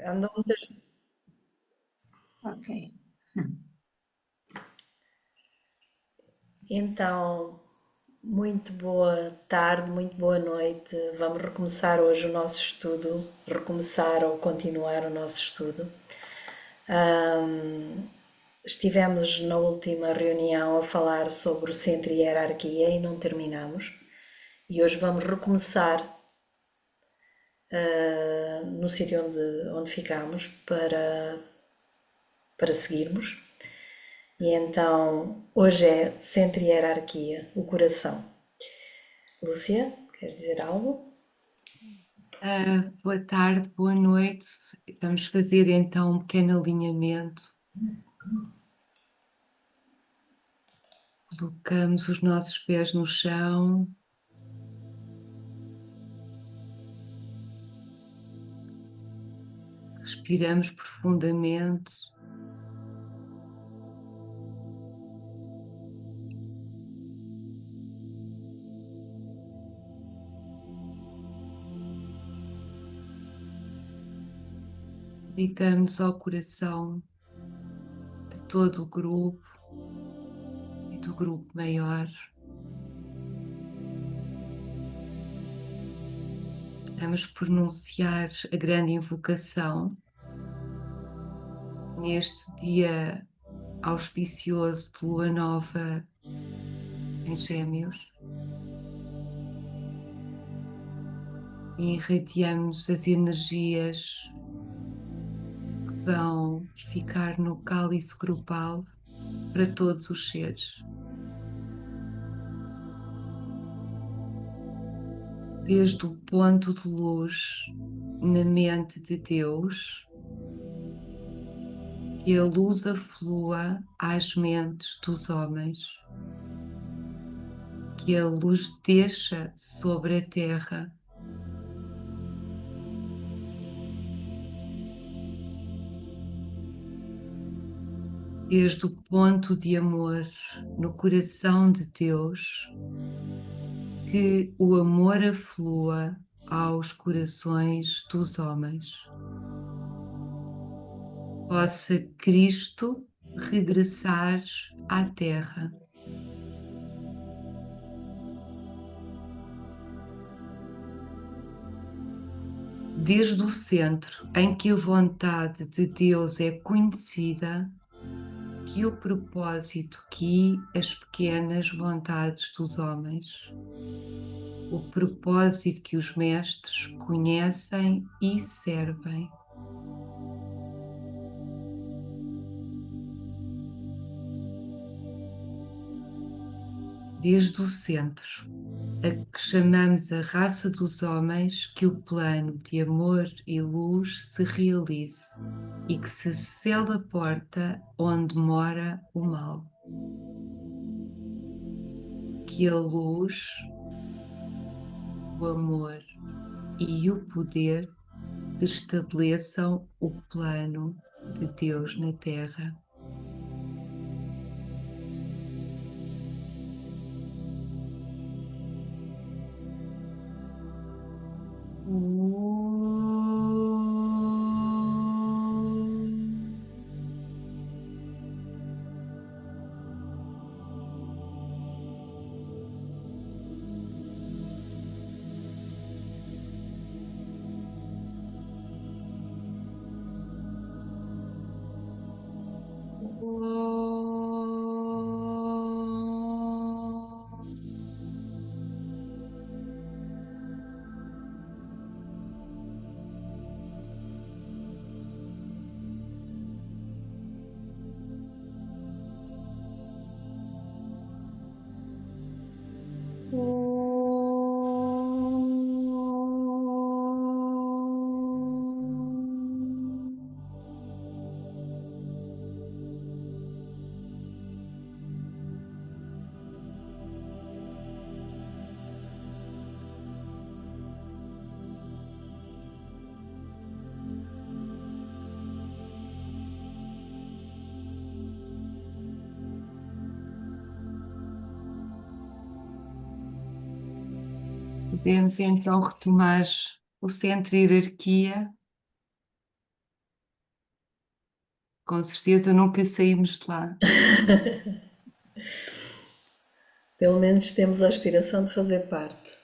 andam muitas. Ok. Então, muito boa tarde, muito boa noite. Vamos recomeçar hoje o nosso estudo, recomeçar ou continuar o nosso estudo. Estivemos na última reunião a falar sobre o centro e hierarquia e não terminamos. E hoje vamos recomeçar no sítio onde ficámos para seguirmos. E então, hoje é centro e hierarquia, o coração. Lúcia, queres dizer algo? Boa tarde, boa noite. Vamos fazer então um pequeno alinhamento. Colocamos os nossos pés no chão. Respiramos profundamente. Ligamos ao coração de todo o grupo e do grupo maior. Vamos pronunciar a grande invocação neste dia auspicioso de lua nova em Gêmeos. E irradiamos as energias que vão ficar no cálice grupal para todos os seres. Desde o ponto de luz na mente de Deus, que a luz aflua às mentes dos homens, que a luz desça sobre a terra, desde o ponto de amor no coração de Deus, que o amor aflua aos corações dos homens. Possa Cristo regressar à Terra. Desde o centro em que a vontade de Deus é conhecida, que o propósito guie as pequenas vontades dos homens, o propósito que os mestres conhecem e servem. Desde o centro, a que chamamos a raça dos homens, que o plano de amor e luz se realize e que se cele a porta onde mora o mal. Que a luz, o amor e o poder estabeleçam o plano de Deus na Terra. Podemos então retomar o centro e hierarquia. Com certeza nunca saímos de lá. Pelo menos temos a aspiração de fazer parte.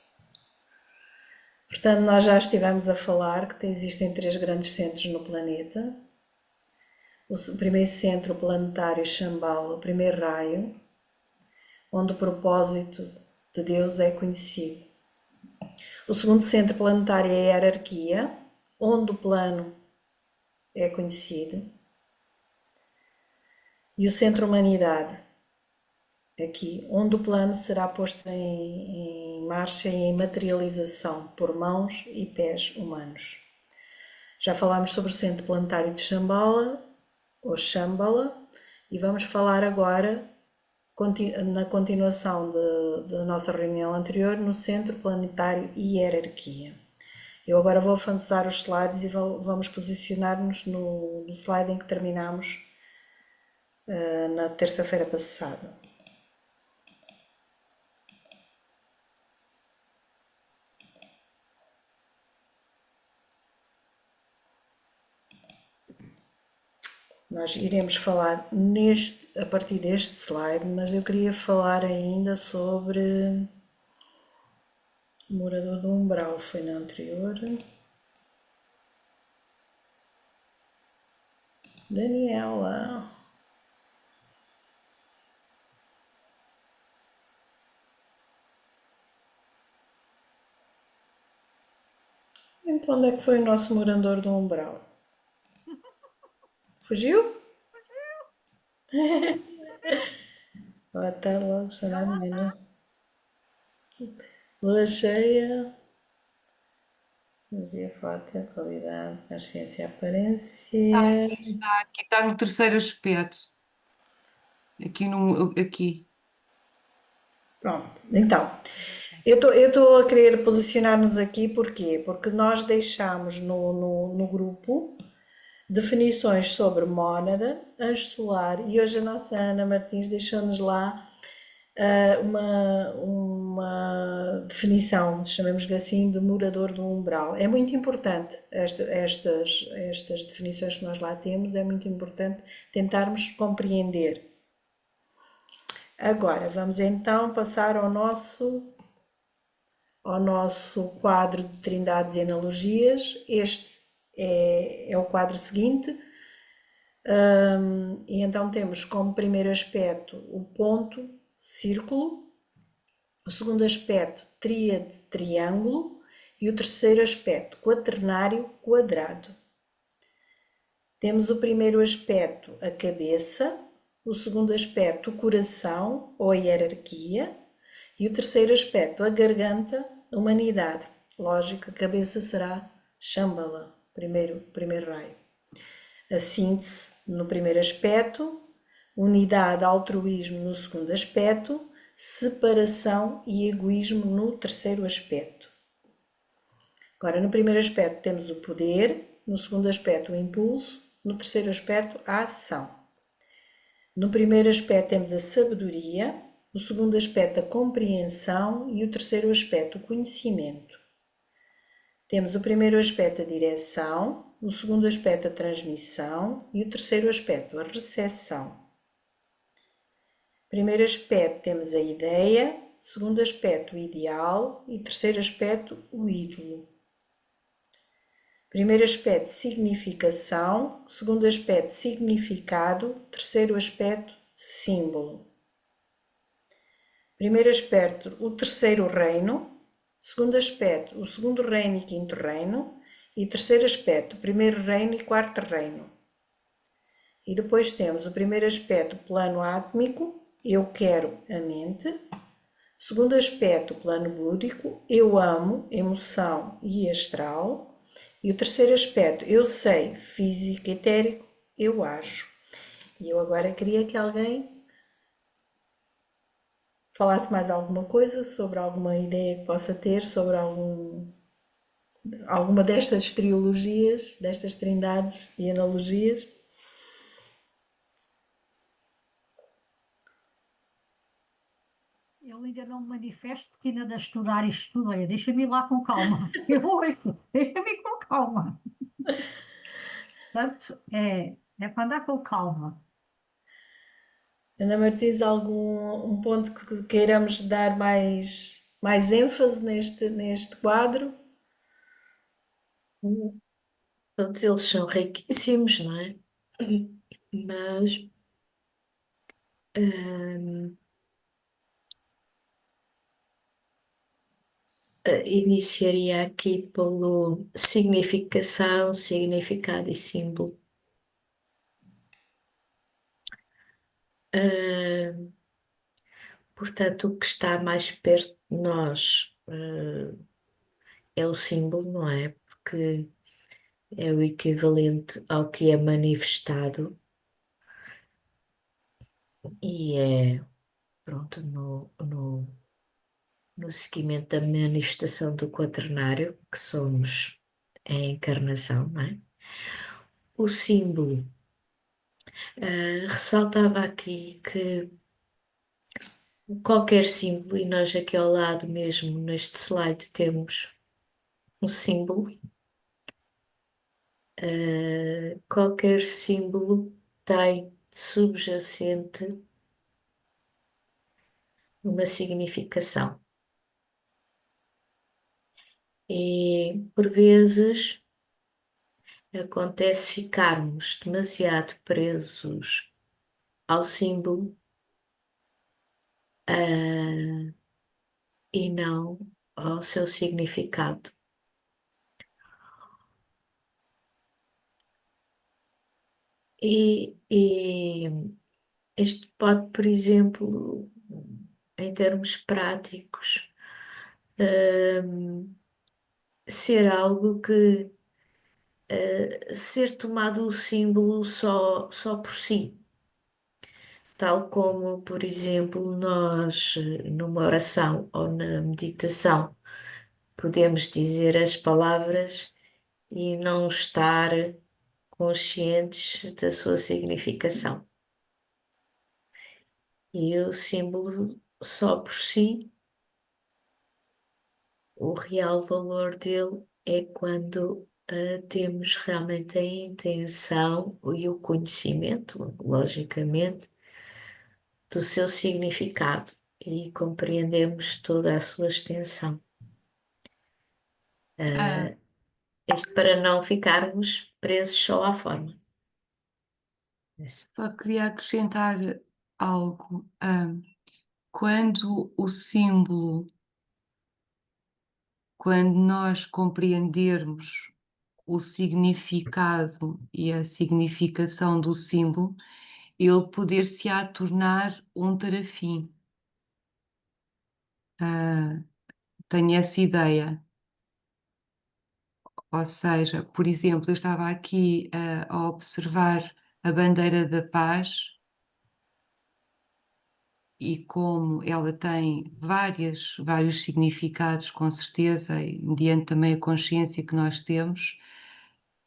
Portanto, nós já estivemos a falar que existem três grandes centros no planeta. O primeiro centro planetário, Shambhala, o primeiro raio, onde o propósito de Deus é conhecido. O segundo centro planetário é a hierarquia, onde o plano é conhecido. E o centro humanidade, aqui, onde o plano será posto em marcha e em materialização por mãos e pés humanos. Já falámos sobre o centro planetário de Shambhala, ou Shambhala, e vamos falar agora, na continuação da nossa reunião anterior, no centro planetário e hierarquia. Eu agora vou avançar os slides e vamos posicionar-nos no slide em que terminamos na terça-feira passada. Nós iremos falar a partir deste slide, mas eu queria falar ainda sobre o morador do umbral, foi na anterior. Daniela. Então onde é que foi o nosso morador do umbral? Fugiu? Até logo, será de manhã. Lua cheia. Energia forte, qualidade, consciência e aparência. Está no terceiro aspecto. Aqui. Pronto, então, eu estou a querer posicionar-nos aqui, porquê? Porque nós deixámos no grupo definições sobre mónada, anjo solar, e hoje a nossa Ana Martins deixou-nos lá uma definição, chamemos-lhe assim, de morador do umbral. É muito importante estas definições que nós lá temos, é muito importante tentarmos compreender. Agora, vamos então passar ao nosso quadro de trindades e analogias. Este é o quadro seguinte. E então temos como primeiro aspecto o ponto, círculo. O segundo aspecto, tríade, triângulo. E o terceiro aspecto, quaternário, quadrado. Temos o primeiro aspecto, a cabeça. O segundo aspecto, o coração ou a hierarquia. E o terceiro aspecto, a garganta, humanidade. Lógico, a cabeça será Shambhala, primeiro raio. A síntese no primeiro aspecto, unidade, altruísmo no segundo aspecto, separação e egoísmo no terceiro aspecto. Agora, no primeiro aspecto temos o poder, no segundo aspecto o impulso, no terceiro aspecto a ação. No primeiro aspecto temos a sabedoria, no segundo aspecto a compreensão e o terceiro aspecto o conhecimento. Temos o primeiro aspecto a direção, o segundo aspecto a transmissão e o terceiro aspecto a recepção. Primeiro aspecto temos a ideia, segundo aspecto o ideal e terceiro aspecto o ídolo. Primeiro aspecto significação, segundo aspecto significado, terceiro aspecto símbolo. Primeiro aspecto o terceiro reino, segundo aspecto o segundo reino e quinto reino e terceiro aspecto o primeiro reino e quarto reino. E depois temos o primeiro aspecto plano átmico, eu quero a mente. Segundo aspecto plano búdico, eu amo, emoção e astral. E o terceiro aspecto, eu sei, físico, etérico, eu ajo. E eu agora queria que alguém falasse mais alguma coisa sobre alguma ideia que possa ter sobre alguma destas trilogias, destas trindades e analogias. Eu ainda não me manifesto porque ainda ando a estudar e estudei. Deixa-me ir lá com calma. Eu ouço, deixa-me ir com calma. Portanto, É para andar com calma. Ana Martins, algum um ponto que queiramos dar mais ênfase neste quadro? Hum, Todos eles são riquíssimos, não é? Mas hum, iniciaria aqui pelo significação, significado e símbolo. Hum, Portanto, o que está mais perto de nós, é o símbolo, não é? Porque é o equivalente ao que é manifestado e é, pronto, no seguimento da manifestação do quaternário, que somos a encarnação, não é? O símbolo, ressaltava aqui que qualquer símbolo, e nós aqui ao lado mesmo neste slide temos um símbolo, qualquer símbolo tem subjacente uma significação. E por vezes acontece ficarmos demasiado presos ao símbolo, e não ao seu significado. E este pode, por exemplo, em termos práticos, ser algo que ser tomado o símbolo só por si. Tal como, por exemplo, nós, numa oração ou na meditação, podemos dizer as palavras e não estar conscientes da sua significação. E o símbolo só por si, o real valor dele é quando temos realmente a intenção e o conhecimento, logicamente, do seu significado e compreendemos toda a sua extensão. Ah, Isto para não ficarmos presos só à forma. só queria acrescentar algo. Quando o símbolo, quando nós compreendermos o significado e a significação do símbolo, ele poder-se-á tornar um terafim. Tenho essa ideia. Ou seja, por exemplo, eu estava aqui a observar a bandeira da paz e como ela tem vários significados, com certeza, e mediante também a consciência que nós temos,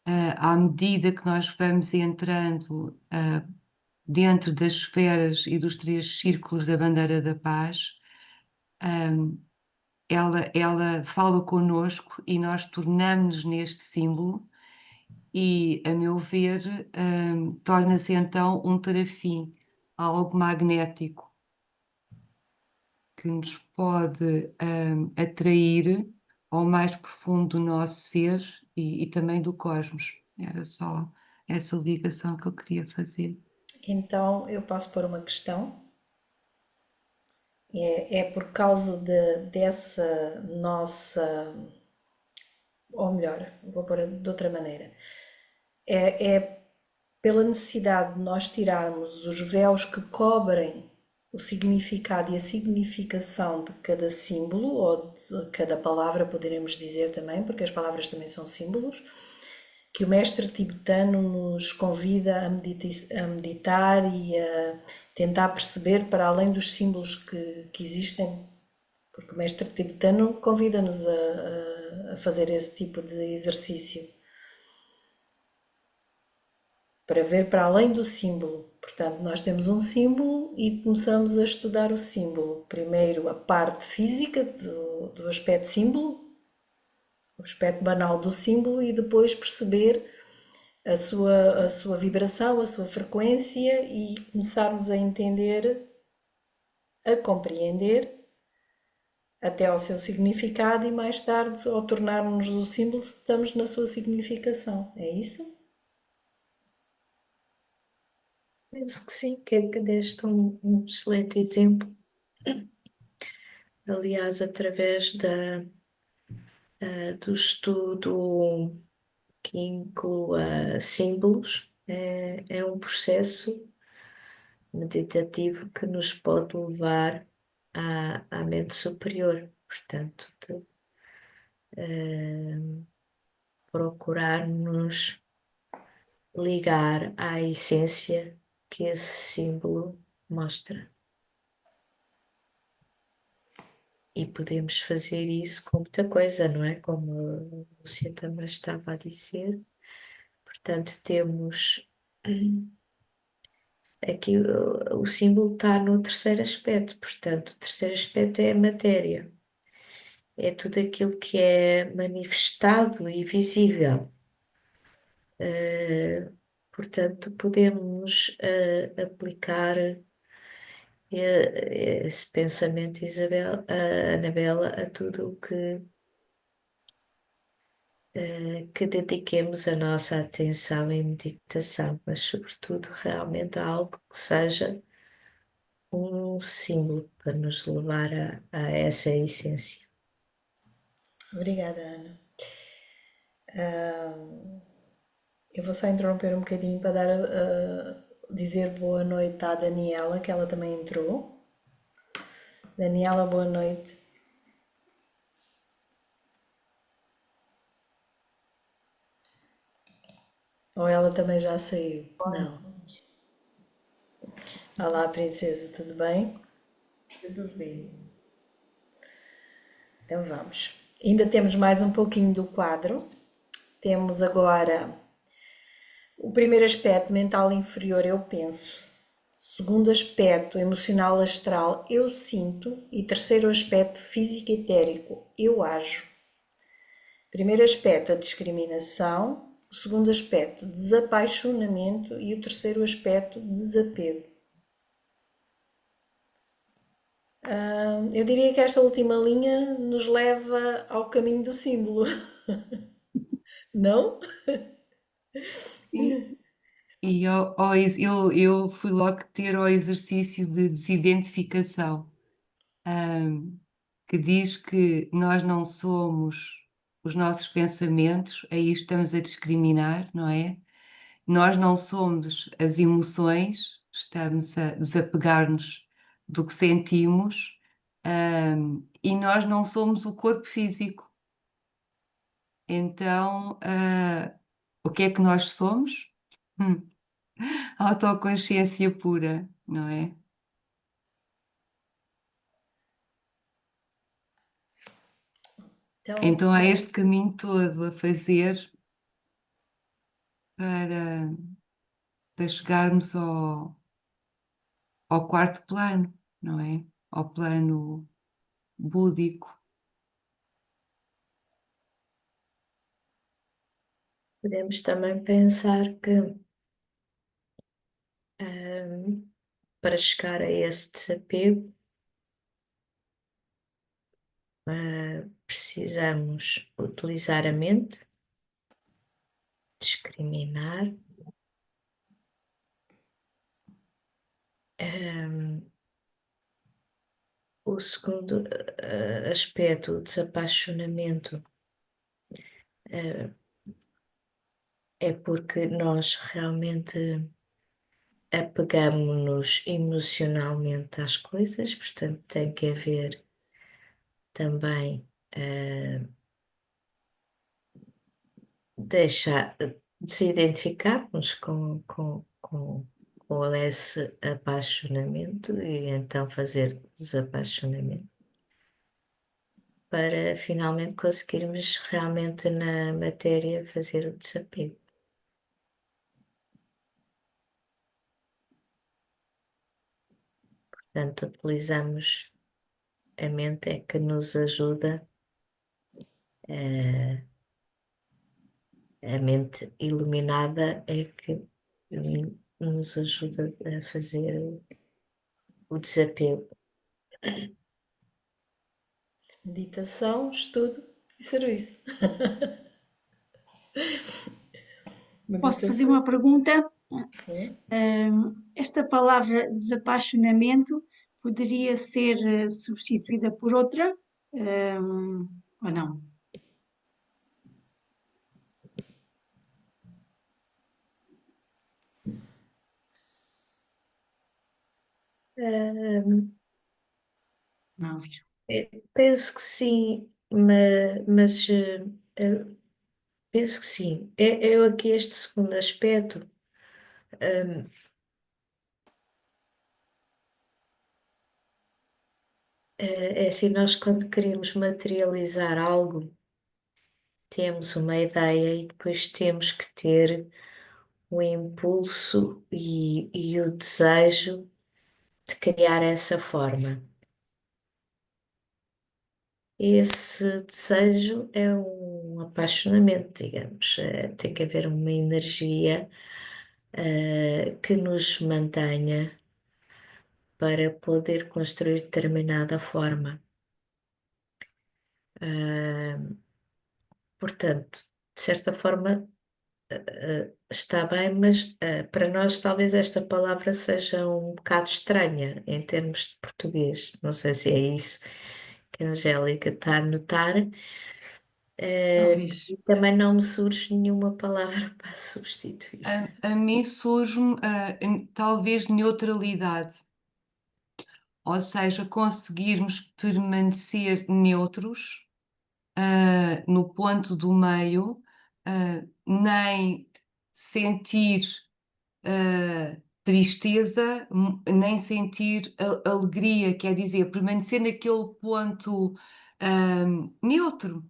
à medida que nós vamos entrando dentro das esferas e dos três círculos da bandeira da paz, ela fala connosco e nós tornamos-nos neste símbolo e, a meu ver, torna-se então um terafim, algo magnético que nos pode atrair ao mais profundo do nosso ser e também do cosmos. Era só essa ligação que eu queria fazer. Então eu posso pôr uma questão. É por causa dessa nossa, ou melhor, vou pôr de outra maneira, é pela necessidade de nós tirarmos os véus que cobrem o significado e a significação de cada símbolo, ou de cada palavra, poderemos dizer também, porque as palavras também são símbolos, que o mestre tibetano nos convida a meditar e a tentar perceber para além dos símbolos que existem, porque o mestre tibetano convida-nos a fazer esse tipo de exercício, para ver para além do símbolo. Portanto, nós temos um símbolo e começamos a estudar o símbolo. Primeiro a parte física do aspecto símbolo, o aspecto banal do símbolo, e depois perceber a sua vibração, a sua frequência e começarmos a entender, a compreender até ao seu significado e mais tarde, ao tornarmos do símbolo, estamos na sua significação. É isso? Penso que sim, que deste um excelente exemplo. Aliás, através do estudo que inclua símbolos, é um processo meditativo que nos pode levar à mente superior. Portanto, procurar nos ligar à essência que esse símbolo mostra. E podemos fazer isso com muita coisa, não é? Como a Lúcia também estava a dizer. Portanto, temos aqui o símbolo está no terceiro aspecto. Portanto, o terceiro aspecto é a matéria. É tudo aquilo que é manifestado e visível. Portanto, podemos aplicar esse pensamento, Isabel, Anabela, a tudo o que dediquemos a nossa atenção em meditação, mas sobretudo realmente a algo que seja um símbolo para nos levar a essa essência. Obrigada, Ana. Eu vou só interromper um bocadinho para dar dizer boa noite à Daniela, que ela também entrou. Daniela, boa noite. Ou ela também já saiu? Não. Olá, princesa, tudo bem? Tudo bem. Então vamos. Ainda temos mais um pouquinho do quadro. Temos agora o primeiro aspecto, mental inferior, eu penso. Segundo aspecto, emocional astral, eu sinto. E terceiro aspecto, físico etérico, eu ajo. Primeiro aspecto, a discriminação. O segundo aspecto, desapaixonamento. E o terceiro aspecto, desapego. Eu diria que esta última linha nos leva ao caminho do símbolo, não? Sim. E eu fui logo ter ao exercício de desidentificação, ahm, que diz que nós não somos os nossos pensamentos, aí estamos a discriminar, não é? Nós não somos as emoções, estamos a desapegar-nos do que sentimos, e nós não somos o corpo físico. Então, o que é que nós somos? Hum, Autoconsciência pura, não é? Então, Então há este caminho todo a fazer para, para chegarmos ao quarto plano, não é? Ao plano búdico. Podemos também pensar que para chegar a esse desapego, precisamos utilizar a mente, discriminar, o segundo aspecto, o desapaixonamento, é porque nós realmente apegamos-nos emocionalmente às coisas, portanto tem que haver também deixar de se identificarmos com esse apaixonamento e então fazer desapaixonamento para finalmente conseguirmos realmente na matéria fazer o desapego. Portanto, utilizamos a mente é que nos ajuda a mente iluminada é que nos ajuda a fazer o desapego. Meditação, estudo e serviço. Posso fazer Meditação, uma pergunta? sim. Esta palavra desapaixonamento poderia ser substituída por outra? Ou não? Ahm, Não. Penso que sim, mas penso que sim. É aqui este segundo aspecto. ahm, É assim, nós quando queremos materializar algo, temos uma ideia e depois temos que ter o impulso e o desejo de criar essa forma. Esse desejo é um apaixonamento, digamos. Tem que haver uma energia, que nos mantenha para poder construir determinada forma. Ah, Portanto, de certa forma, está bem, mas para nós talvez esta palavra seja um bocado estranha em termos de português. Não sei se é isso que a Angélica está a notar. Talvez. E também não me surge nenhuma palavra para substituir. A mim surge-me talvez neutralidade, ou seja, conseguirmos permanecer neutros no ponto do meio, nem sentir tristeza, nem sentir alegria, quer dizer, permanecer naquele ponto neutro,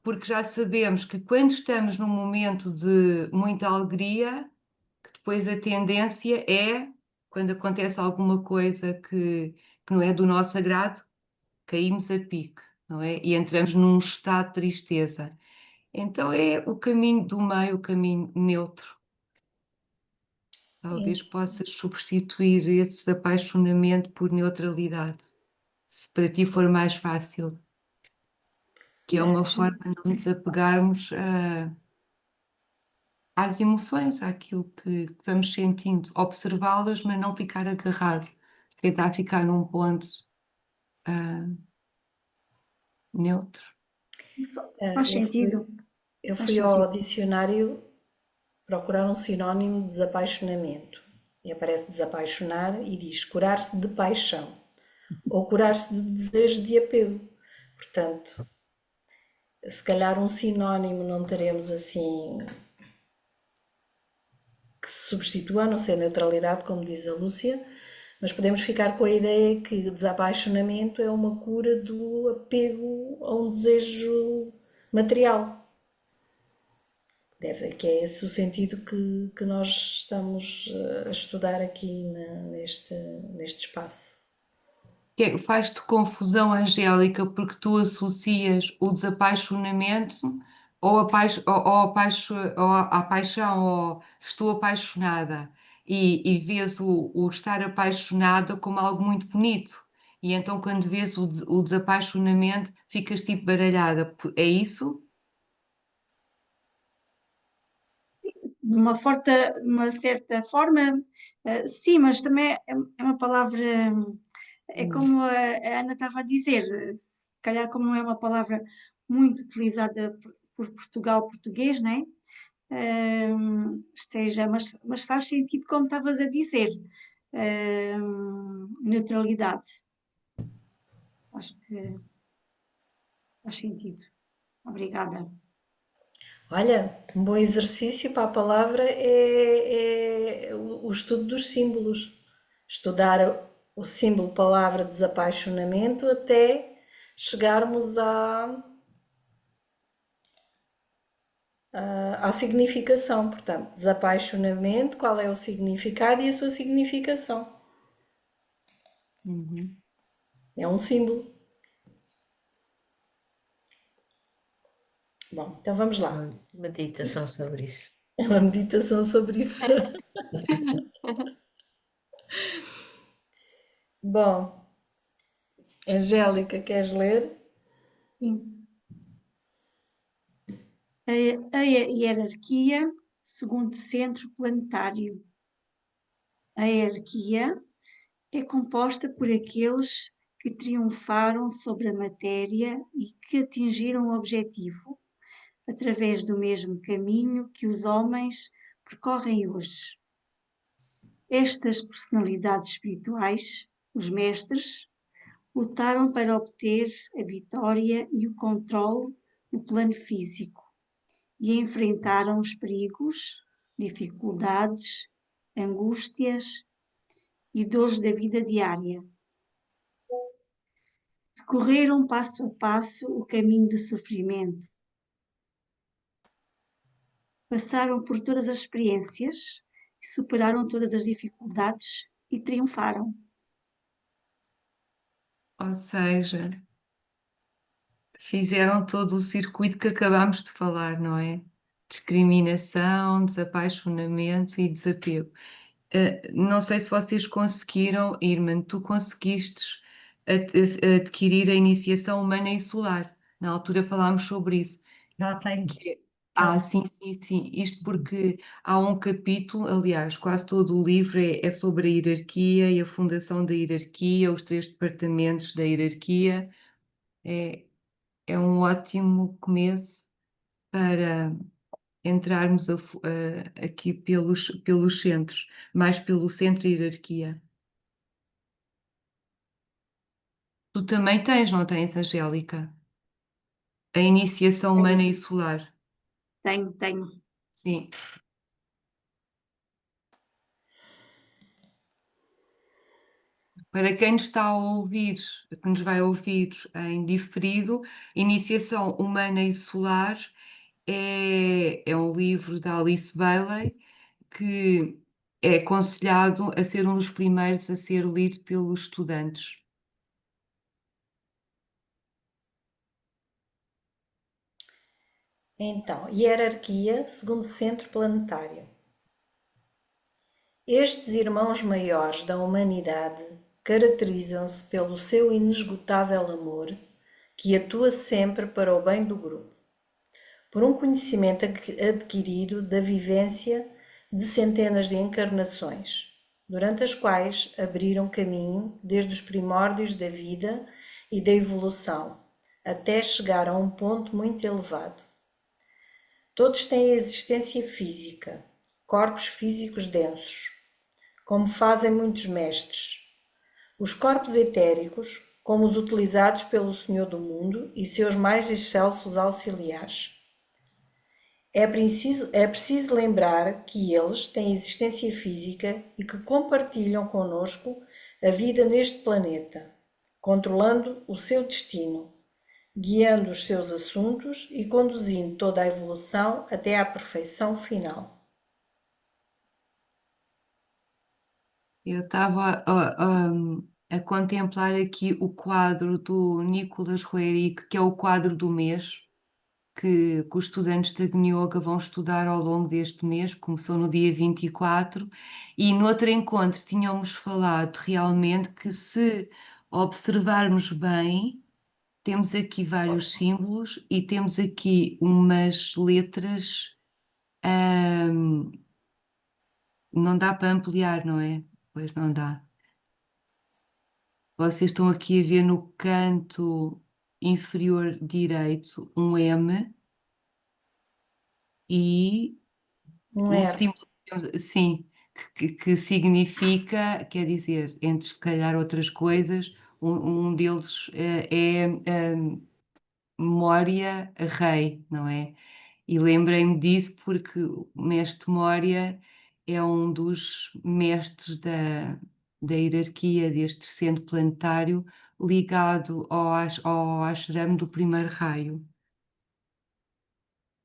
porque já sabemos que quando estamos num momento de muita alegria, que depois a tendência é, quando acontece alguma coisa que não é do nosso agrado, caímos a pique, não é? E entramos num estado de tristeza. Então é o caminho do meio, o caminho neutro. Talvez possas substituir esse apaixonamento por neutralidade, se para ti for mais fácil, que é uma forma de não desapegarmos às emoções, àquilo que vamos sentindo, observá-las, mas não ficar agarrado, tentar ficar num ponto neutro. Faz Eu fui, sentido. eu Faz fui ao sentido. dicionário procurar um sinónimo de desapaixonamento. E aparece desapaixonar e diz curar-se de paixão ou curar-se de desejo de apego. Portanto, se calhar um sinónimo não teremos assim que se substitua, a não ser neutralidade, como diz a Lúcia, mas podemos ficar com a ideia que o desapaixonamento é uma cura do apego a um desejo material. Que é esse o sentido que nós estamos a estudar aqui neste espaço. Faz-te confusão, Angélica, porque tu associas o desapaixonamento ou à paixão, ou estou apaixonada, e vês o estar apaixonada como algo muito bonito. E então, quando vês o desapaixonamento, ficas tipo baralhada. É isso? De uma certa forma, sim, mas também é uma palavra, é como a Ana estava a dizer, se calhar como não é uma palavra muito utilizada por Portugal português, não é? Mas faz sentido como estavas a dizer, neutralidade, acho que faz sentido. Obrigada. Olha, um bom exercício para a palavra é o estudo dos símbolos. Estudar o símbolo palavra desapaixonamento até chegarmos à significação. Portanto, desapaixonamento, qual é o significado e a sua significação. É um símbolo. Bom, então vamos lá. Uma meditação sobre isso. Uma meditação sobre isso. Bom, Angélica, queres ler? Sim. A hierarquia segundo centro planetário. A hierarquia é composta por aqueles que triunfaram sobre a matéria e que atingiram o objetivo através do mesmo caminho que os homens percorrem hoje. Estas personalidades espirituais, os mestres, lutaram para obter a vitória e o controle no plano físico e enfrentaram os perigos, dificuldades, angústias e dores da vida diária. Percorreram passo a passo o caminho do sofrimento. Passaram por todas as experiências, superaram todas as dificuldades e triunfaram. Ou seja, fizeram todo o circuito que acabámos de falar, não é? Discriminação, desapaixonamento e desapego. Não sei se vocês conseguiram, Irmã, tu conseguistes adquirir a iniciação humana e solar. Na altura falámos sobre isso. Já tenho. Sim, sim, sim. Isto porque há um capítulo, aliás, quase todo o livro é sobre a hierarquia e a fundação da hierarquia, os 3 departamentos da hierarquia. É um ótimo começo para entrarmos aqui pelos centros, mais pelo centro hierarquia. Tu também tens, não tens, Angélica? A iniciação humana e solar. Tenho. Sim. Para quem nos está a ouvir, que nos vai ouvir em diferido, Iniciação Humana e Solar é um livro da Alice Bailey que é aconselhado a ser um dos primeiros a ser lido pelos estudantes. Então, hierarquia segundo centro planetário. Estes irmãos maiores da humanidade caracterizam-se pelo seu inesgotável amor, que atua sempre para o bem do grupo, por um conhecimento adquirido da vivência de centenas de encarnações, durante as quais abriram caminho desde os primórdios da vida e da evolução, até chegar a um ponto muito elevado. Todos têm existência física, corpos físicos densos, como fazem muitos mestres. Os corpos etéricos, como os utilizados pelo Senhor do Mundo e seus mais excelsos auxiliares. É preciso lembrar que eles têm existência física e que compartilham conosco a vida neste planeta, controlando o seu destino, guiando os seus assuntos e conduzindo toda a evolução até à perfeição final. Eu estava a contemplar aqui o quadro do Nicolas Roerich, que é o quadro do mês, que os estudantes de Agni Yoga vão estudar ao longo deste mês, começou no dia 24, e no outro encontro tínhamos falado realmente que se observarmos bem, temos aqui vários símbolos e temos aqui umas letras, não dá para ampliar, não é? Pois não dá. Vocês estão aqui a ver no canto inferior direito um M e Um o R. símbolo, sim, que significa, quer dizer, entre se calhar outras coisas, um deles é Moria Rei, não é? E lembrei-me disso porque o mestre Moria é um dos mestres da hierarquia deste centro planetário ligado ao ashram do primeiro raio.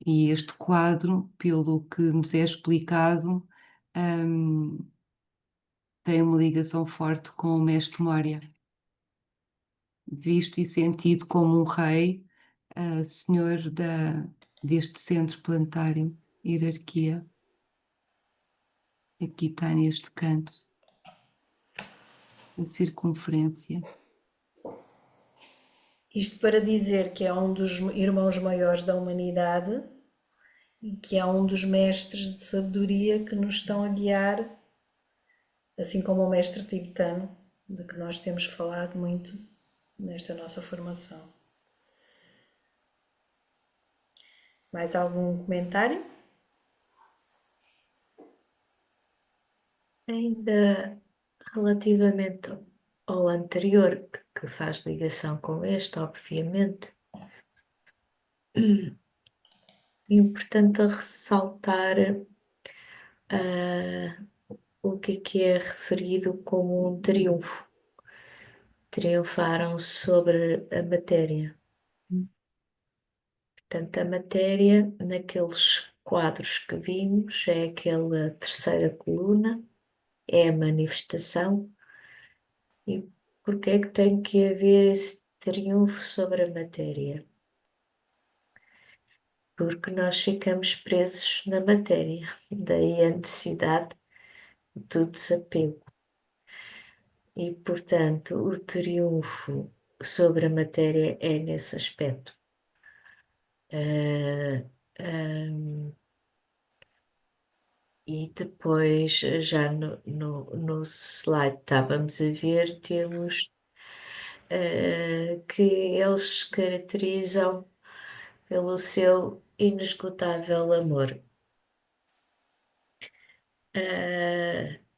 E este quadro, pelo que nos é explicado, tem uma ligação forte com o mestre Moria, visto e sentido como um rei, senhor deste centro planetário, hierarquia. Aqui está neste canto, a circunferência. Isto para dizer que é um dos irmãos maiores da humanidade e que é um dos mestres de sabedoria que nos estão a guiar, assim como o mestre tibetano, de que nós temos falado muito nesta nossa formação. Mais algum comentário? Ainda relativamente ao anterior, que faz ligação com este, obviamente, é importante ressaltar o que é referido como um triunfo. Triunfaram sobre a matéria. Portanto, a matéria, naqueles quadros que vimos, é aquela terceira coluna, é a manifestação. E porquê é que tem que haver esse triunfo sobre a matéria? Porque nós ficamos presos na matéria, daí a necessidade do desapego. E, portanto, o triunfo sobre a matéria é nesse aspecto. E depois, já no slide que estávamos a ver, temos que eles se caracterizam pelo seu inesgotável amor.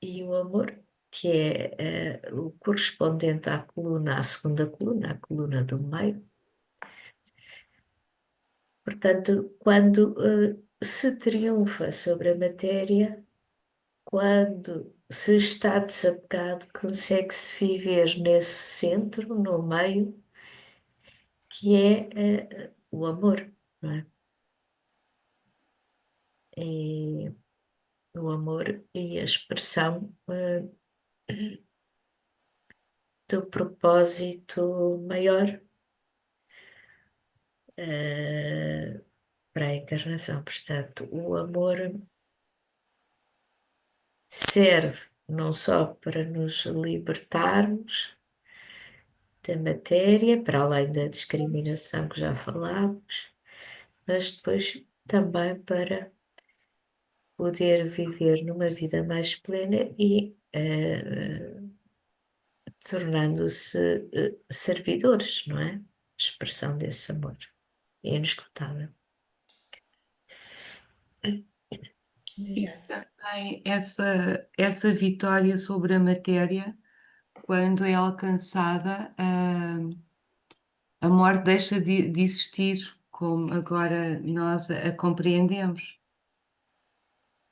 E o amor, que é o correspondente à coluna, à segunda coluna, à coluna do meio. Portanto, quando se triunfa sobre a matéria, quando se está desapegado, consegue-se viver nesse centro, no meio, que é o amor, não é? E o amor e a expressão do propósito maior para a encarnação. Portanto, o amor serve não só para nos libertarmos da matéria, para além da discriminação que já falámos, mas depois também para poder viver numa vida mais plena e tornando-se servidores, não é? Expressão desse amor inesgotável. E também essa vitória sobre a matéria, quando é alcançada, a morte deixa de existir, como agora nós a compreendemos.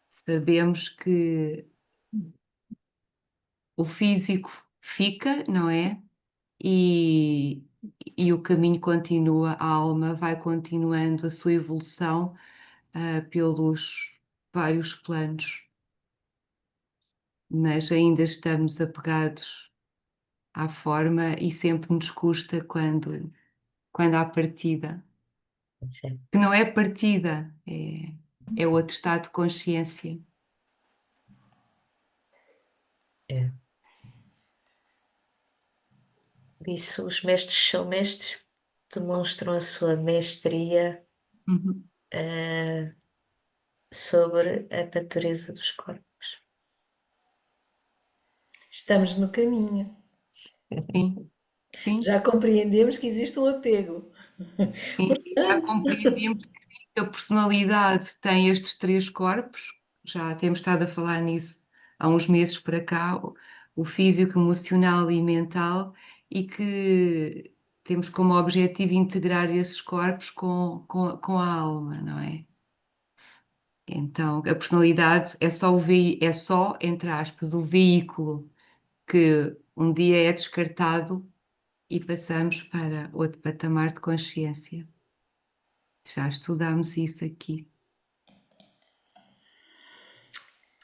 Sabemos que o físico fica, não é? E o caminho continua, a alma vai continuando a sua evolução pelos vários planos, mas ainda estamos apegados à forma e sempre nos custa quando há partida. Sim. Que não é partida, é outro estado de consciência. É. Por isso, os mestres são mestres, demonstram a sua mestria Uhum. sobre a natureza dos corpos. Estamos no caminho. Sim, sim, Já compreendemos que existe um apego. sim. Já compreendemos que a personalidade tem estes três corpos, já temos estado a falar nisso há uns meses para cá, o físico, emocional e mental, e que temos como objetivo integrar esses corpos com a alma, não é? Então, a personalidade é só, entre aspas, o veículo que um dia é descartado e passamos para outro patamar de consciência. Já estudámos isso aqui.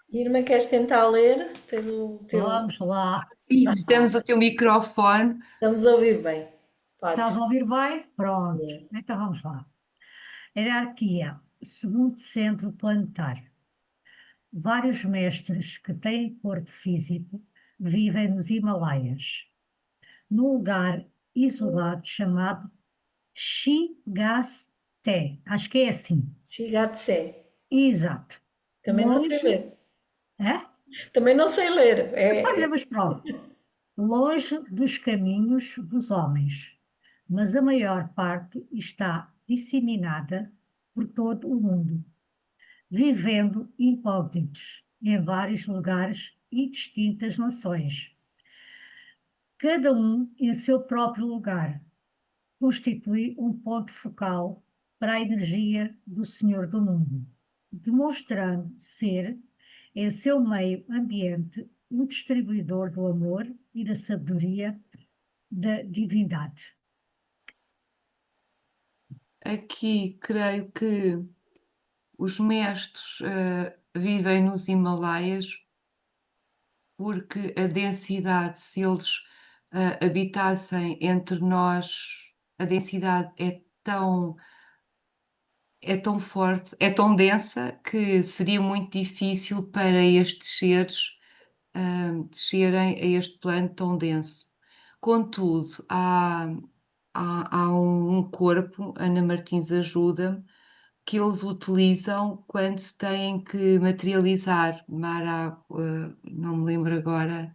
Irma, queres tentar ler? Tens o teu. Vamos lá. Sim, temos o teu microfone. Estamos a ouvir bem. Estás Podes. a ouvir bem? Pronto. Sim. Então vamos lá. Hierarquia, segundo centro planetário. Vários mestres que têm corpo físico vivem nos Himalaias, num lugar isolado chamado Shigaste. Acho que é assim. Shigatse. Exato. Também não sei Longe. ler. É? Também não sei ler. Olha, mas pronto. Longe dos caminhos dos homens, mas a maior parte está disseminada por todo o mundo, vivendo incógnitos em vários lugares e distintas nações, cada um em seu próprio lugar, constitui um ponto focal para a energia do Senhor do mundo, demonstrando ser, em seu meio ambiente, um distribuidor do amor e da sabedoria da divindade. Aqui creio que os mestres vivem nos Himalaias porque a densidade, se eles habitassem entre nós, a densidade é tão forte, é tão densa que seria muito difícil para estes seres descerem a este plano tão denso. Contudo, há um corpo, Ana Martins ajuda-me, que eles utilizam quando se têm que materializar. Não me lembro agora.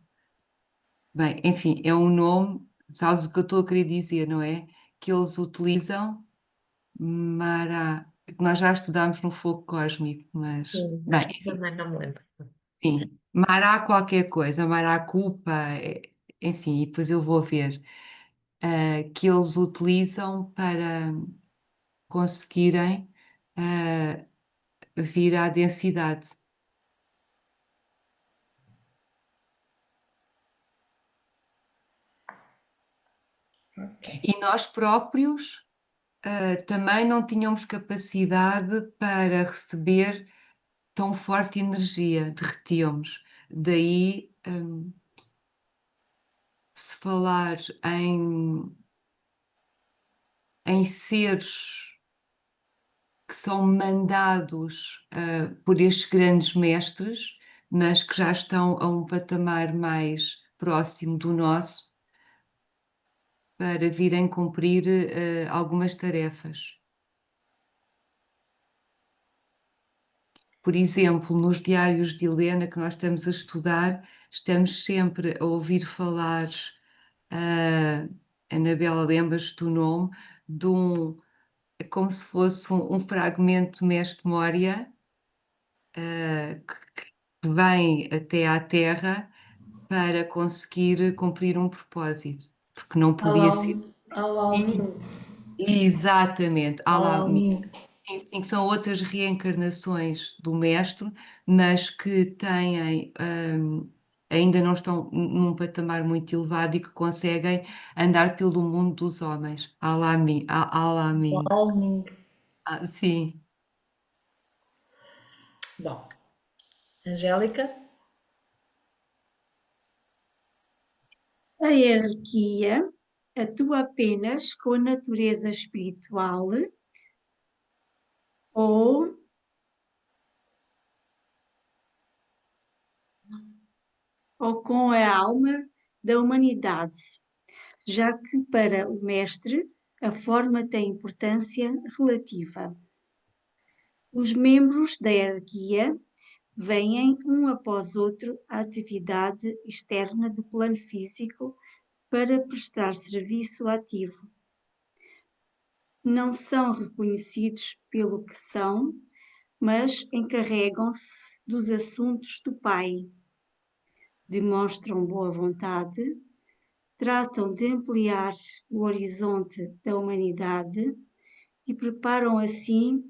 Bem, enfim, é um nome, sabes o que eu estou a querer dizer, não é? Que eles utilizam Mara, que nós já estudámos no fogo cósmico, mas Sim, mas bem, também não me lembro. enfim, Mará qualquer coisa, Mará culpa, enfim, e depois eu vou ver que eles utilizam para conseguirem eh, vir à densidade. E nós próprios também não tínhamos capacidade para receber tão forte energia, derretíamos. Daí, se falar em seres que são mandados por estes grandes mestres, mas que já estão a um patamar mais próximo do nosso, para virem cumprir algumas tarefas. Por exemplo, nos diários de Helena que nós estamos a estudar, estamos sempre a ouvir falar, Anabela, lembras do nome, é como se fosse um fragmento de Mestre Moria, que vem até à Terra para conseguir cumprir um propósito, porque não podia ser. Alamin. Exatamente, Alamin. Alamin. Sim, que são outras reencarnações do mestre, mas que ainda não estão num patamar muito elevado e que conseguem andar pelo mundo dos homens. Alamin, Alamin. Alamin. Sim. Bom, Angélica? A hierarquia atua apenas com a natureza espiritual ou com a alma da humanidade, já que para o mestre a forma tem importância relativa. Os membros da hierarquia vêm um após outro à atividade externa do plano físico para prestar serviço ativo. Não são reconhecidos pelo que são, mas encarregam-se dos assuntos do Pai. Demonstram boa vontade, tratam de ampliar o horizonte da humanidade e preparam assim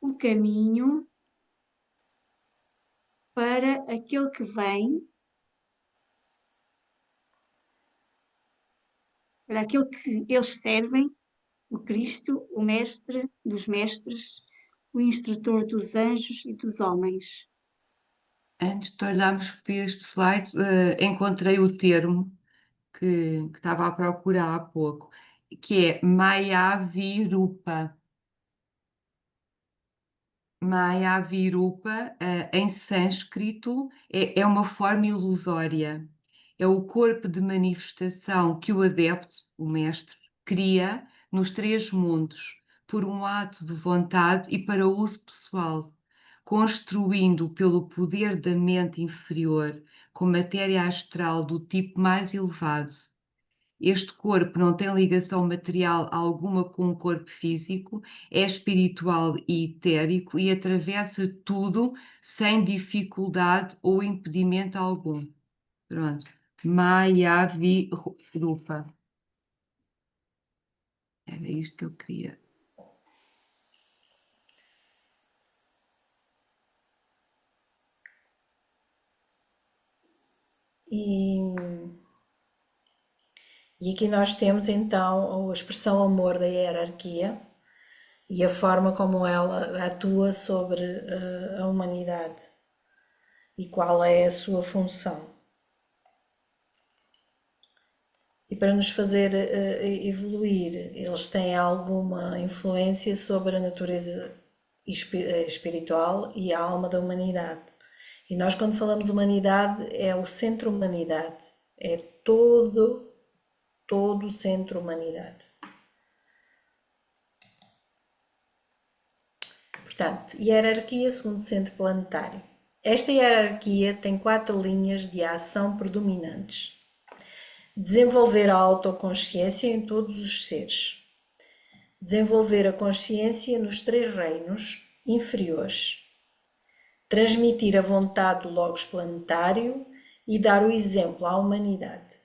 o caminho para aquele que vem, para aquele que eles servem, o Cristo, o Mestre dos Mestres, o Instrutor dos anjos e dos homens. Antes de olharmos para este slide, encontrei o termo que estava a procurar há pouco, que é Maya Virupa. Mayavirupa, em sânscrito, é uma forma ilusória. É o corpo de manifestação que o adepto, o mestre, cria nos 3 mundos, por um ato de vontade e para uso pessoal, construindo pelo poder da mente inferior com matéria astral do tipo mais elevado. Este corpo não tem ligação material alguma com o corpo físico, é espiritual e etérico e atravessa tudo sem dificuldade ou impedimento algum. Pronto. Mayavirupa. Era isto que eu queria. E aqui nós temos então a expressão amor da hierarquia e a forma como ela atua sobre a humanidade e qual é a sua função. E para nos fazer evoluir, eles têm alguma influência sobre a natureza espiritual e a alma da humanidade. E nós, quando falamos humanidade, é o centro-humanidade, é todo o centro-humanidade. Portanto, hierarquia segundo centro planetário. Esta hierarquia tem 4 linhas de ação predominantes. Desenvolver a autoconsciência em todos os seres. Desenvolver a consciência nos 3 reinos inferiores. Transmitir a vontade do Logos planetário e dar o exemplo à humanidade.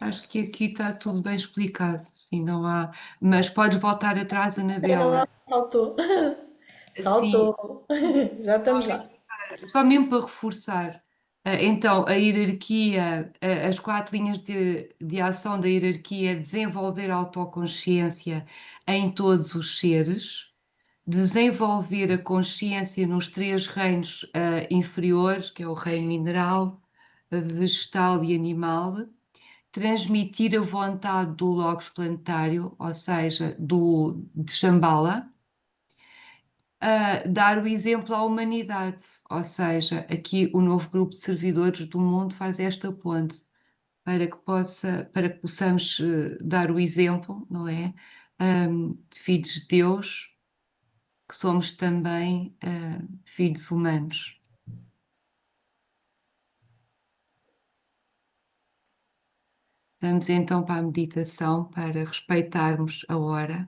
Acho que aqui está tudo bem explicado, sim, não há. Mas podes voltar atrás, Anabela. Saltou. Saltou. Já estamos lá. Só mesmo para reforçar. Então, a hierarquia, as 4 linhas de ação da hierarquia é desenvolver a autoconsciência em todos os seres, desenvolver a consciência nos 3 reinos inferiores, que é o reino mineral, vegetal e animal, transmitir a vontade do Logos planetário, ou seja, de Shambhala, dar o exemplo à humanidade, ou seja, aqui o novo grupo de servidores do mundo faz esta ponte para que possamos dar o exemplo, não é? De filhos de Deus, que somos também filhos humanos. Vamos então para a meditação para respeitarmos a hora.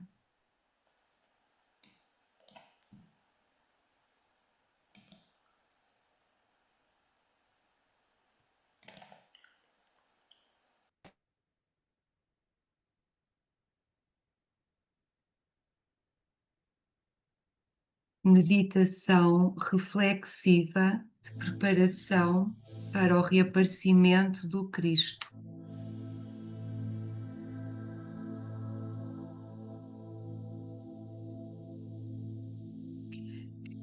Meditação reflexiva de preparação para o reaparecimento do Cristo.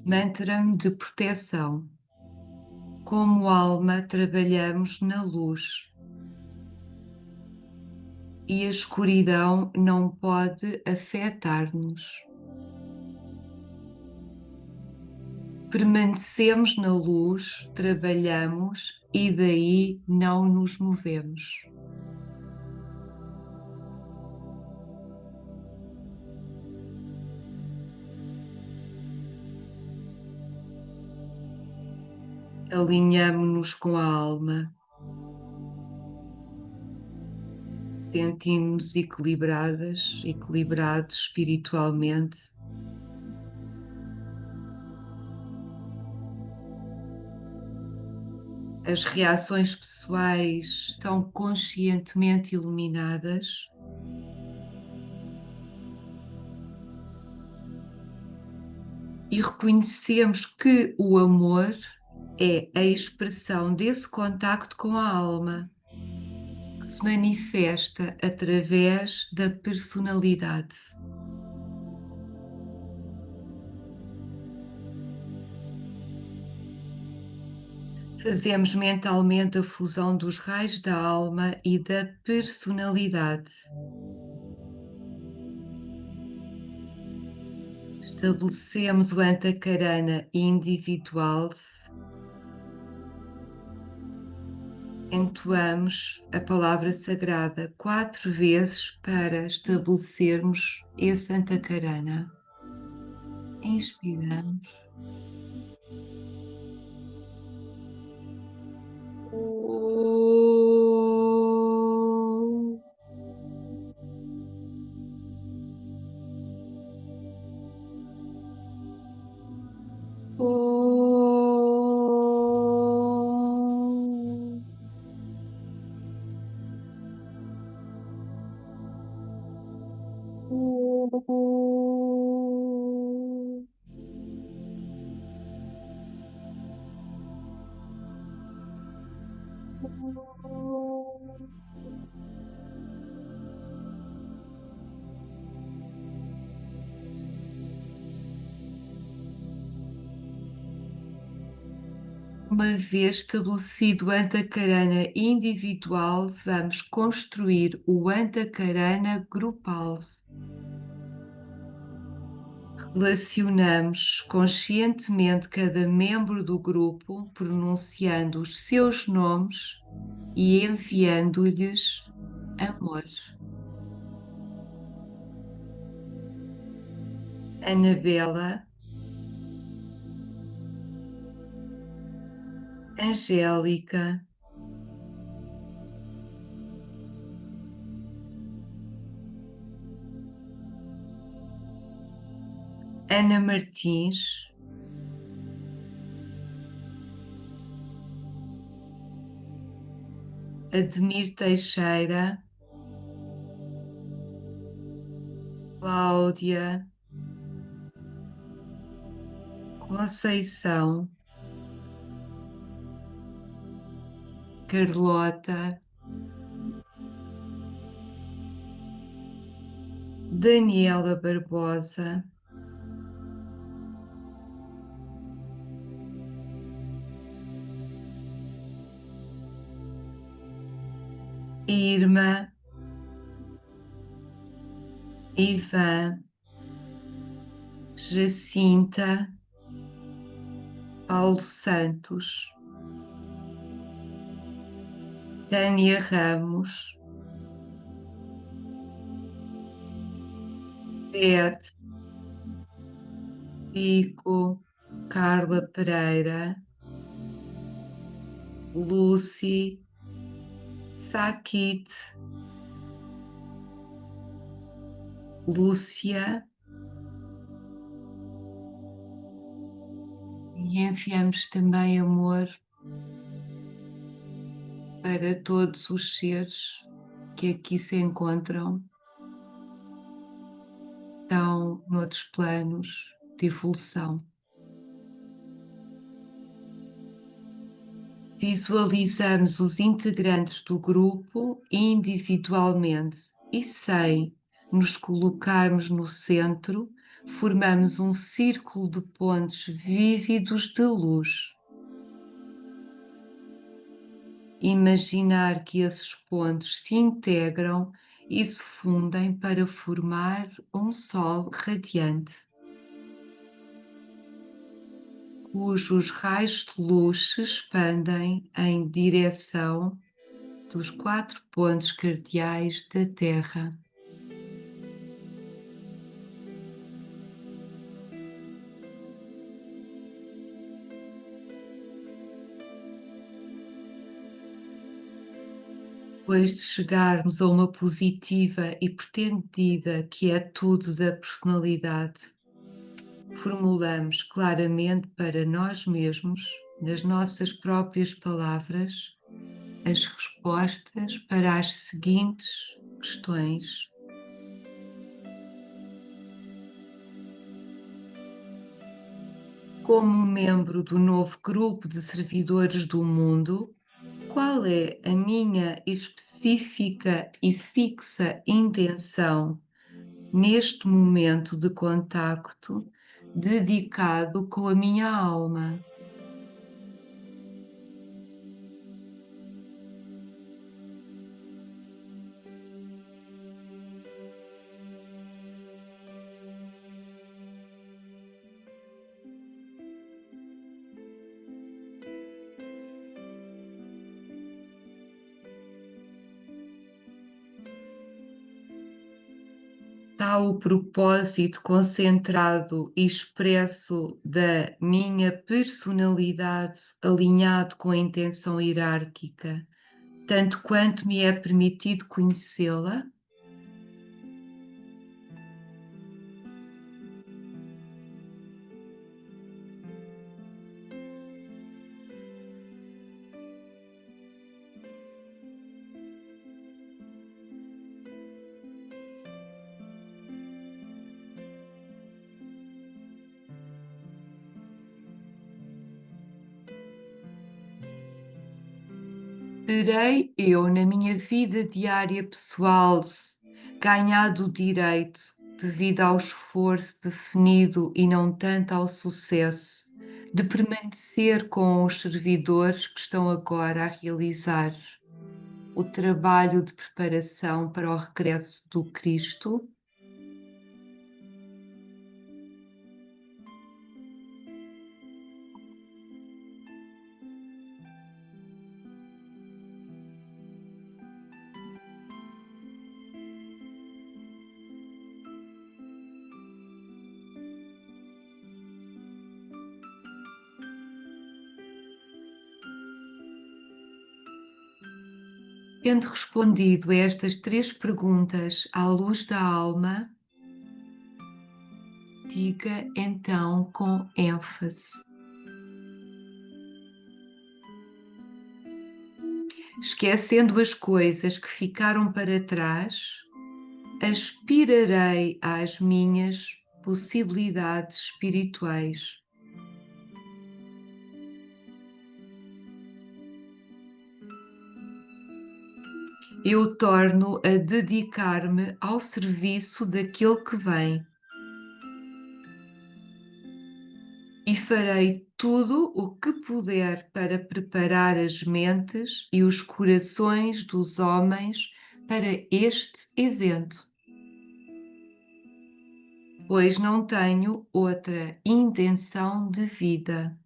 Mantra de proteção. Como alma, trabalhamos na luz. E a escuridão não pode afetar-nos. Permanecemos na luz, trabalhamos e daí não nos movemos. Alinhamo-nos com a alma, sentimos-nos equilibrados espiritualmente. As reações pessoais estão conscientemente iluminadas. E reconhecemos que o amor é a expressão desse contacto com a alma, que se manifesta através da personalidade. Fazemos mentalmente a fusão dos raios da alma e da personalidade. Estabelecemos o Antakarana individual. Entoamos a palavra sagrada 4 vezes para estabelecermos esse Antakarana. Inspiramos. Uma vez estabelecido o Antakarana individual, vamos construir o Antakarana grupal. Relacionamos conscientemente cada membro do grupo, pronunciando os seus nomes e enviando-lhes amor. Anabela, Angélica, Ana Martins, Ademir Teixeira, Cláudia, Conceição, Carlota, Daniela Barbosa, Irma, Ivan, Jacinta, Paulo Santos, Tânia Ramos, Beth, Pico, Carla Pereira, Lucy, Sakit, Lúcia, e enviamos também amor para todos os seres que aqui se encontram, estão noutros planos de evolução. Visualizamos os integrantes do grupo individualmente e sem nos colocarmos no centro, formamos um círculo de pontos vívidos de luz. Imaginar que esses pontos se integram e se fundem para formar um sol radiante, cujos raios de luz se expandem em direção dos 4 pontos cardeais da Terra. Depois de chegarmos a uma positiva e pretendida quietude da personalidade, formulamos claramente para nós mesmos, nas nossas próprias palavras, as respostas para as seguintes questões. Como membro do novo grupo de servidores do mundo, qual é a minha específica e fixa intenção neste momento de contacto dedicado com a minha alma? está o propósito concentrado e expresso da minha personalidade, alinhado com a intenção hierárquica, tanto quanto me é permitido conhecê-la? Terei eu, na minha vida diária pessoal, ganhado o direito, devido ao esforço definido e não tanto ao sucesso, de permanecer com os servidores que estão agora a realizar o trabalho de preparação para o regresso do Cristo? Tendo respondido a estas 3 perguntas à luz da alma, diga então com ênfase: esquecendo as coisas que ficaram para trás, aspirarei às minhas possibilidades espirituais. Eu torno a dedicar-me ao serviço daquele que vem e farei tudo o que puder para preparar as mentes e os corações dos homens para este evento, pois não tenho outra intenção de vida.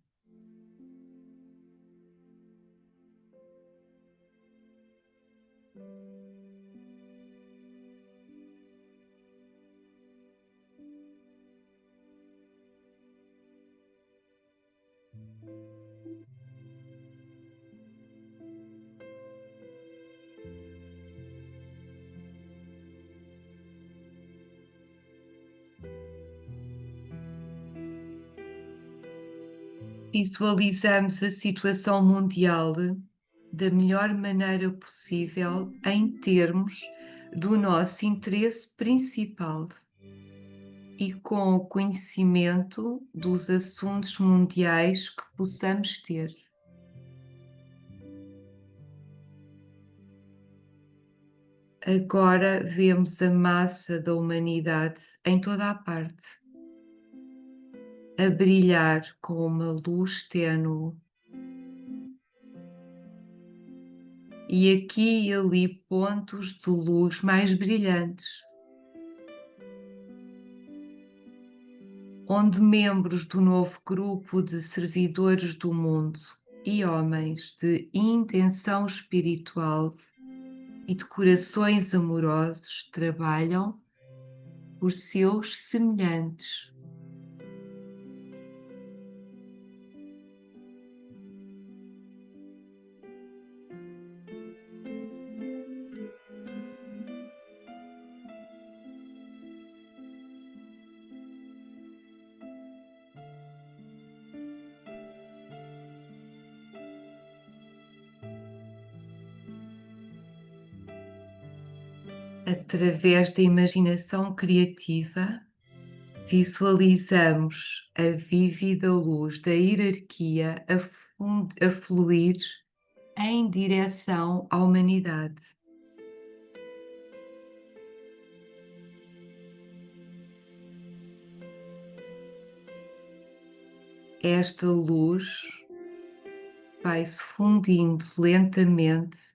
Visualizamos a situação mundial da melhor maneira possível em termos do nosso interesse principal e com o conhecimento dos assuntos mundiais que possamos ter. Agora vemos a massa da humanidade em toda a parte, a brilhar com uma luz tênue. E aqui e ali pontos de luz mais brilhantes, onde membros do novo grupo de servidores do mundo e homens de intenção espiritual e de corações amorosos trabalham por seus semelhantes. Através da imaginação criativa, visualizamos a vívida luz da hierarquia a fluir em direção à humanidade. Esta luz vai-se fundindo lentamente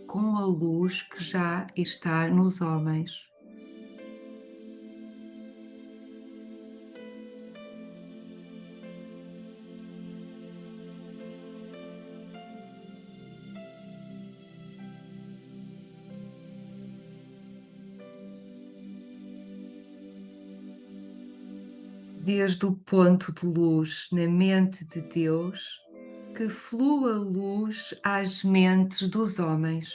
com a luz que já está nos homens. desde o ponto de luz na mente de Deus, que flua luz às mentes dos homens,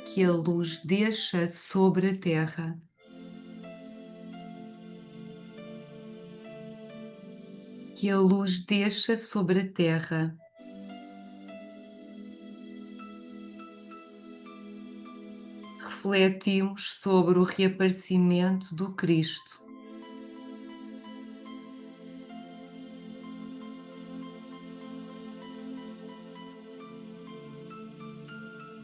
que a luz desça sobre a terra. Que a luz desça sobre a terra. Refletimos sobre o reaparecimento do Cristo.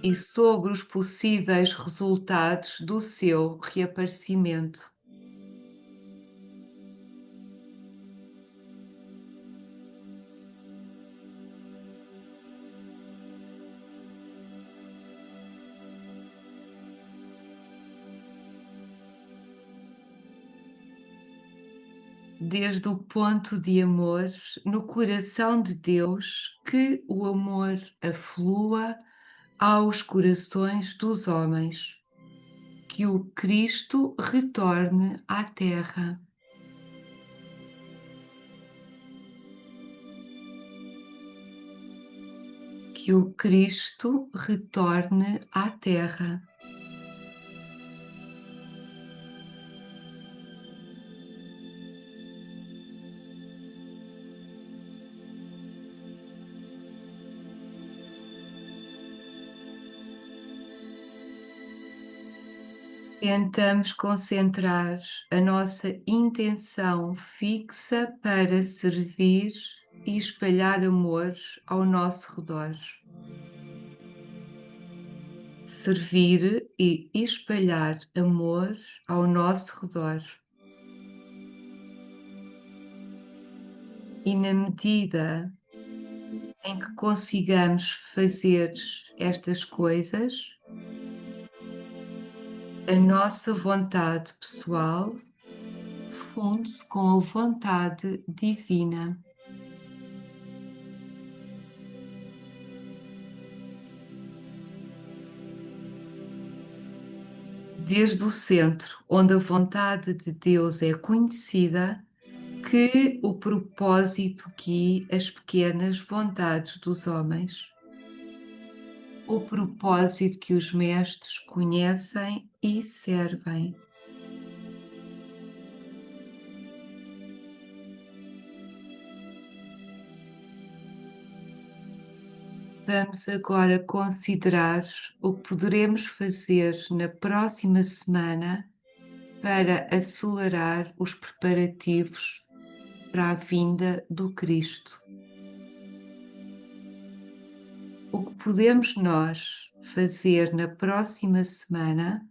E sobre os possíveis resultados do seu reaparecimento. Desde o ponto de amor no coração de Deus, que o amor aflua aos corações dos homens, que o Cristo retorne à terra. Que o Cristo retorne à terra. Tentamos concentrar a nossa intenção fixa para servir e espalhar amor ao nosso redor. Servir e espalhar amor ao nosso redor. E na medida em que consigamos fazer estas coisas, a nossa vontade pessoal funde-se com a vontade divina. Desde o centro, onde a vontade de Deus é conhecida, que o propósito guie as pequenas vontades dos homens. O propósito que os mestres conhecem e servem. Vamos agora considerar o que poderemos fazer na próxima semana para acelerar os preparativos para a vinda do Cristo. O que podemos nós fazer na próxima semana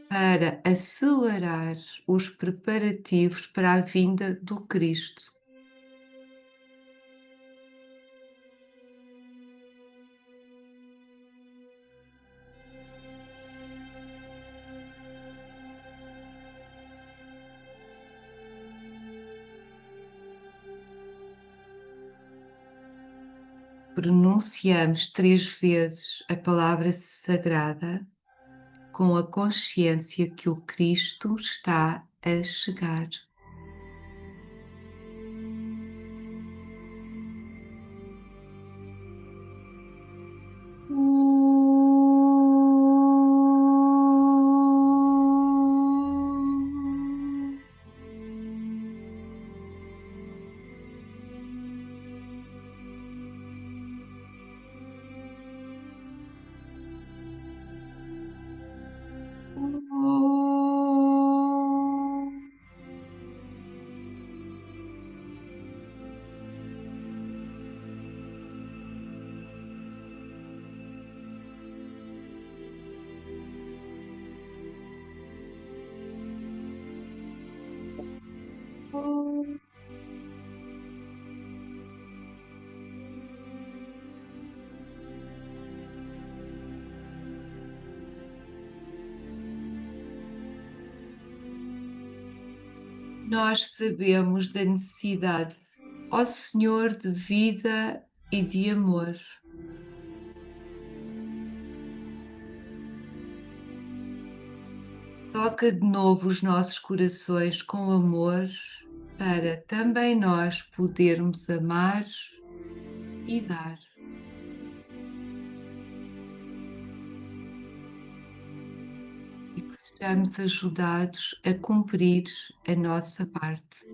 para acelerar os preparativos para a vinda do Cristo? Pronunciamos 3 vezes a palavra sagrada com a consciência que o Cristo está a chegar. Nós sabemos da necessidade, ó Senhor, de vida e de amor. Toca de novo os nossos corações com amor para também nós podermos amar e dar. E que sejamos ajudados a cumprir a nossa parte.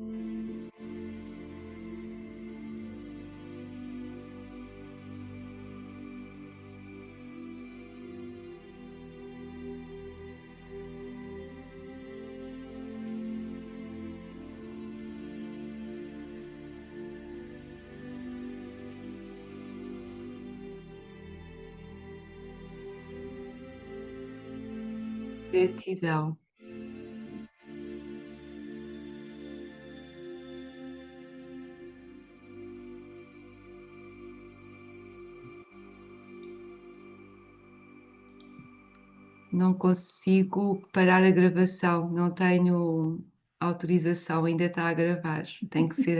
Gratidão. Não consigo parar a gravação, não tenho autorização, ainda está a gravar. Tem que ser